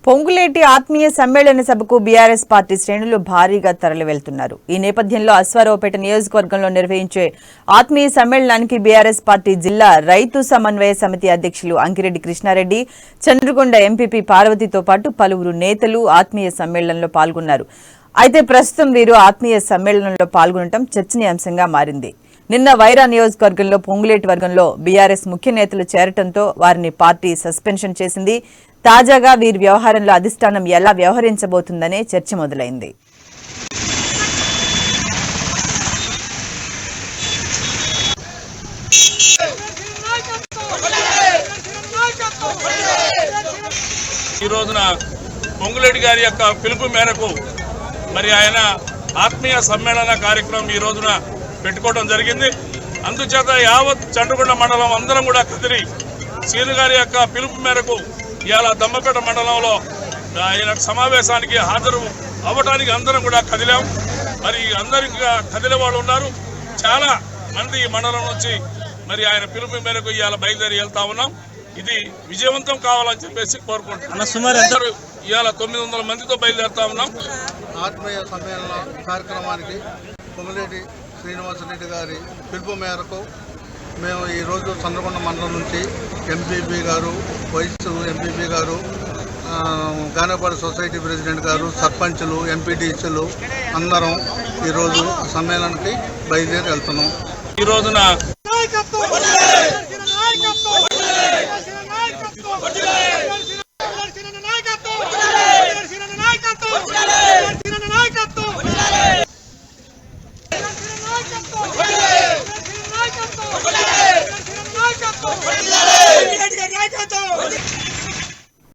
పొంగులేటి ఆత్మీయ సమ్మేళన సభకు BRS party శ్రేణులు భారీగా తరలి వెళ్తున్నారు. ఈ నేపథ్యంలో అశ్వారావుపేట నియోజకవర్గంలో నిర్వహించే ఆత్మీయ సమ్మేళనానికి బీఆర్ఎస్ పార్టీ జిల్లా రైతు సమన్వయ సమితి అధ్యక్షులు అంకిరెడ్డి కృష్ణారెడ్డి, చంద్రగొండ ఎంపీపీ పార్వతితో పాటు పలువురు నేతలు ఆత్మీయ సమ్మేళనంలో పాల్గొన్నారు. అయితే ప్రస్తుతం వీరు ఆత్మీయ సమ్మేళనంలో పాల్గొనడం చర్చనీయాంశంగా మారింది. నిన్న వైరా నియోజకవర్గంలో పొంగులేటి వర్గంలో బీఆర్ఎస్ ముఖ్య నేతలు చేరటంతో వారిని పార్టీ సస్పెన్షన్ చేసింది. తాజాగా వీరి వ్యవహారంలో అధిష్టానం ఎలా వ్యవహరించబోతుందనే చర్చ మొదలైంది. ఈ రోజున పొంగులేటి గారి యొక్క పిలుపు మేరకు మరి ఆయన ఆత్మీయ సమ్మేళన కార్యక్రమం ఈ రోజున పెట్టుకోవడం జరిగింది. అందుచేత యావత్ చండ్రగొండ మండలం అందరం కూడా కదిలి సీను గారి యొక్క పిలుపు మేరకు ఇవాళ దమ్మపేట మండలంలో ఆయన సమావేశానికి హాజరు అవ్వడానికి అందరం కూడా కదిలాం. మరి అందరికి కదిలే వాళ్ళు ఉన్నారు. చాలా మంది ఈ మండలం నుంచి మరి ఆయన పిలుపు మేరకు ఇవాళ బయలుదేరి వెళ్తా ఉన్నాం. ఇది విజయవంతం కావాలని చెప్పేసి కోరుకుంటున్నాం. ఇవాళ 900 మందితో బయలుదేరుతా ఉన్నాం. ఆత్మీయ సమ్మేళన కార్యక్రమానికి పొంగులేటి శ్రీనివాసరెడ్డి గారి పిలుపు మేరకు మేము ఈరోజు చంద్రగొండ మండలం నుంచి ఎంపీపీ గారు, వైస్ ఎంపీపీ గారు, గానేపాడు సొసైటీ ప్రెసిడెంట్ గారు, సర్పంచులు, ఎంపీటీసీలు అందరం ఈరోజు సమ్మేళనానికి బయలుదేరి వెళ్తున్నాం. ఈ రోజున